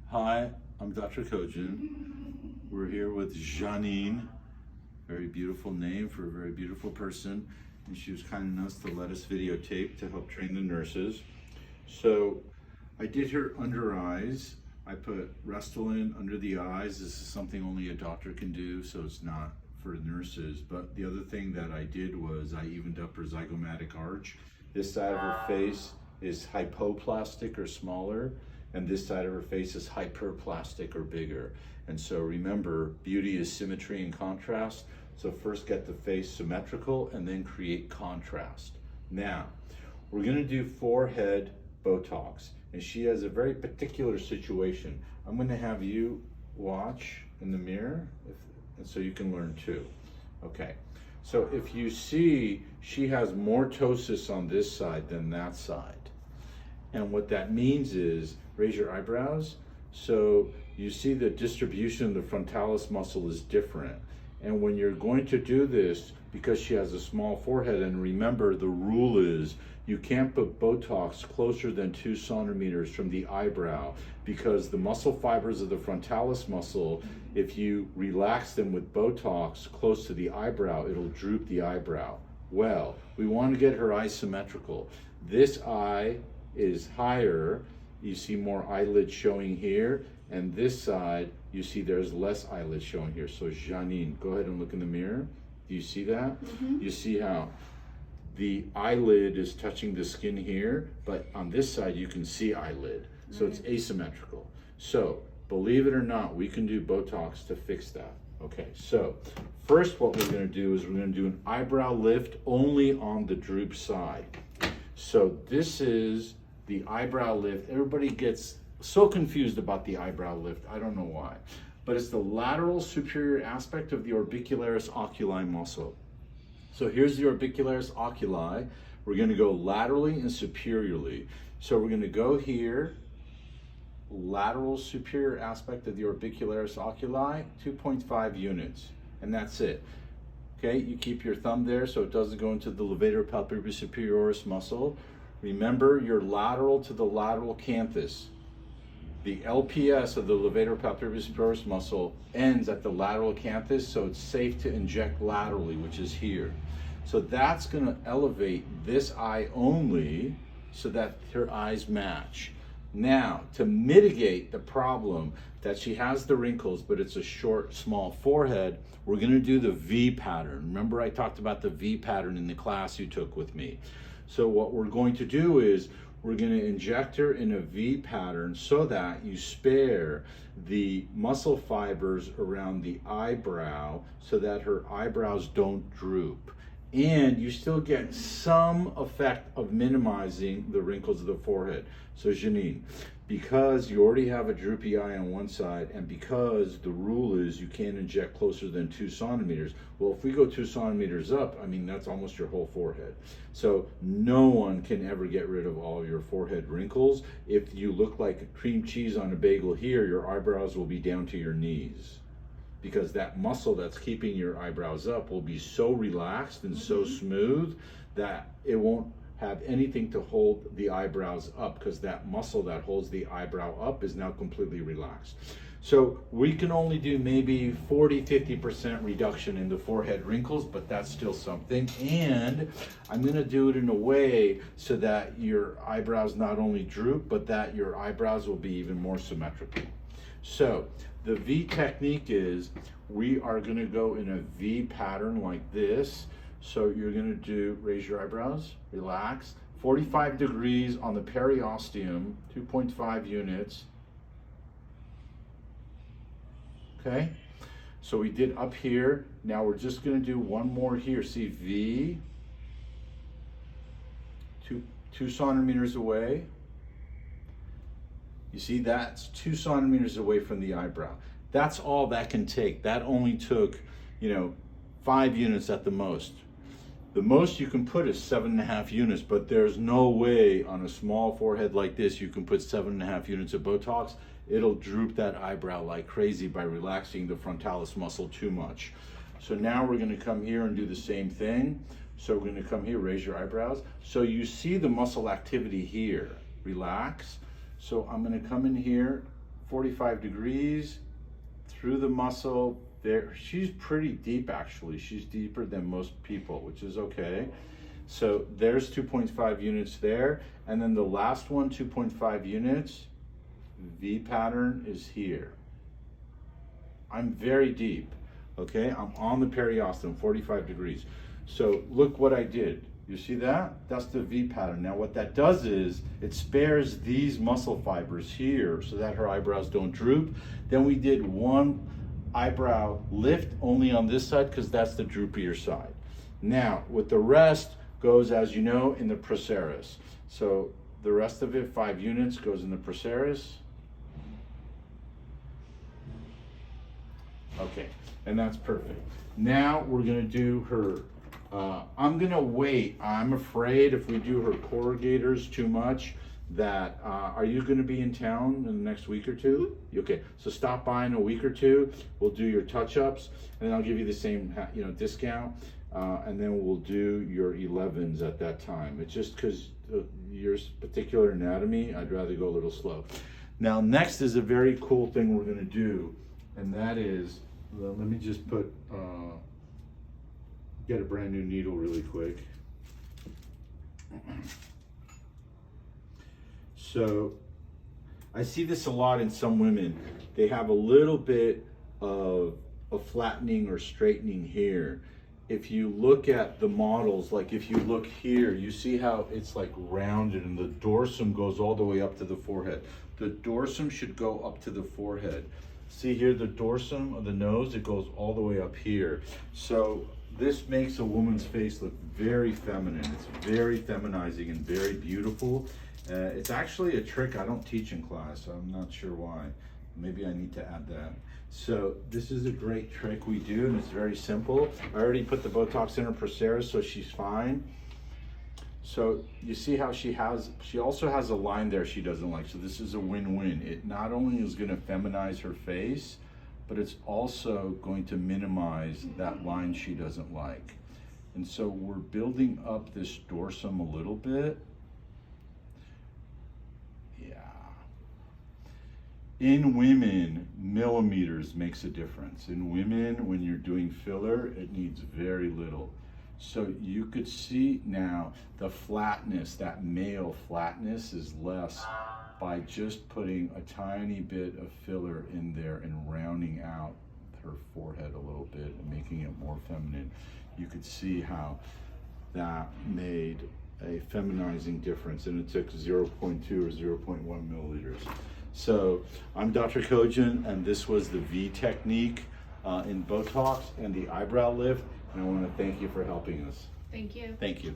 Hi, I'm Dr. Kojin. We're here with Janine, very beautiful name for a very beautiful person, and she was kind enough to let us videotape to help train the nurses. So I did her under eyes. I put Restylane under the eyes. This is something only a doctor can do, so it's not for nurses. But the other thing that I did was I evened up her zygomatic arch. This side of her face is hypoplastic or smaller, and this side of her face is hyperplastic or bigger. And so remember, beauty is symmetry and contrast. So first get the face symmetrical and then create contrast. Now, we're gonna do forehead BOTOX. And she has a very particular situation. I'm gonna have you watch in the mirror, and so you can learn too. Okay, so if you see, she has more ptosis on this side than that side. And what that means is, raise your eyebrows. So you see the distribution of the frontalis muscle is different. And when you're going to do this, because she has a small forehead, and remember the rule is you can't put Botox closer than 2 centimeters from the eyebrow, because the muscle fibers of the frontalis muscle, if you relax them with Botox close to the eyebrow, it'll droop the eyebrow. Well, we want to get her eyes symmetrical. This eye is higher, you see more eyelid showing here, and this side, you see there's less eyelid showing here. So Janine, go ahead and look in the mirror. Do you see that? Mm-hmm. You see how the eyelid is touching the skin here, but on this side you can see eyelid. So it's asymmetrical. So believe it or not, we can do Botox to fix that. Okay, so first what we're gonna do is we're gonna do an eyebrow lift only on the droop side. So this is the eyebrow lift. Everybody gets so confused about the eyebrow lift. I don't know why, but it's the lateral superior aspect of the orbicularis oculi muscle. So here's the orbicularis oculi. We're going to go laterally and superiorly. So we're going to go here, lateral superior aspect of the orbicularis oculi, 2.5 units, and that's it. Okay, you keep your thumb there so it doesn't go into the levator palpebrae superioris muscle. Remember, you're lateral to the lateral canthus. The LPS of the levator palpebrae superioris muscle ends at the lateral canthus, so it's safe to inject laterally, which is here. So that's going to elevate this eye only so that her eyes match. Now, to mitigate the problem that she has the wrinkles, but it's a short, small forehead, we're going to do the V pattern. Remember I talked about the V pattern in the class you took with me. So what we're going to do is we're going to inject her in a V pattern so that you spare the muscle fibers around the eyebrow so that her eyebrows don't droop. And you still get some effect of minimizing the wrinkles of the forehead. So Janine, because you already have a droopy eye on one side, and because the rule is you can't inject closer than 2 centimeters, well, if we go 2 centimeters up, I mean, that's almost your whole forehead. So no one can ever get rid of all your forehead wrinkles. If you look like cream cheese on a bagel here, your eyebrows will be down to your knees, because that muscle that's keeping your eyebrows up will be so relaxed and so smooth that it won't have anything to hold the eyebrows up, because that muscle that holds the eyebrow up is now completely relaxed. So we can only do maybe 40–50% reduction in the forehead wrinkles, but that's still something. And I'm going to do it in a way so that your eyebrows not only droop, but that your eyebrows will be even more symmetrical. So the V technique is we are going to go in a V pattern like this. So you're going to do, raise your eyebrows, relax, 45 degrees on the periosteum, 2.5 units. Okay, so we did up here. Now we're just going to do one more here. See, V, 2 centimeters away. You see, that's 2 centimeters away from the eyebrow. That's all that can take. That only took, 5 units at the most. The most you can put is 7.5 units, but there's no way on a small forehead like this you can put 7.5 units of Botox. It'll droop that eyebrow like crazy by relaxing the frontalis muscle too much. So now we're going to come here and do the same thing. So we're going to come here, raise your eyebrows. So you see the muscle activity here. Relax. So I'm going to come in here, 45 degrees through the muscle. There, she's pretty deep actually. She's deeper than most people, which is okay. So there's 2.5 units there. And then the last one, 2.5 units, V pattern is here. I'm very deep, okay? I'm on the periosteum, 45 degrees. So look what I did. You see that? That's the V pattern. Now what that does is it spares these muscle fibers here so that her eyebrows don't droop. Then we did one eyebrow lift only on this side because that's the droopier side. Now with the rest goes, as you know, in the procerus. So the rest of it, 5 units, goes in the procerus. Okay, and that's perfect. Now we're gonna do her, I'm gonna wait. I'm afraid if we do her corrugators too much, that, are you gonna be in town in the next week or two? Okay, so stop by in a week or two. We'll do your touch-ups, and then I'll give you the same, discount, and then we'll do your 11s at that time. It's just because your particular anatomy, I'd rather go a little slow. Now, next is a very cool thing we're gonna do, and that is, let me just put, get a brand new needle really quick. So I see this a lot in some women. They have a little bit of a flattening or straightening here. If you look at the models, like if you look here, you see how it's like rounded and the dorsum goes all the way up to the forehead. The dorsum should go up to the forehead. See here, the dorsum of the nose, it goes all the way up here. So this makes a woman's face look very feminine. It's very feminizing and very beautiful. It's actually a trick I don't teach in class, so I'm not sure why. Maybe I need to add that. So this is a great trick we do, and it's very simple. I already put the Botox in her procerus, so she's fine. So you see how she also has a line there she doesn't like. So this is a win-win. It not only is gonna feminize her face, but it's also going to minimize that line she doesn't like. And so we're building up this dorsum a little bit. Yeah. In women, millimeters makes a difference. In women, when you're doing filler, it needs very little. So you could see now the flatness, that male flatness is less by just putting a tiny bit of filler in there and rounding out her forehead a little bit and making it more feminine. You could see how that made a feminizing difference, and it took 0.2 or 0.1 milliliters. So I'm Dr. Kojin, and this was the V technique in Botox and the eyebrow lift, and I want to thank you for helping us. Thank you. Thank you.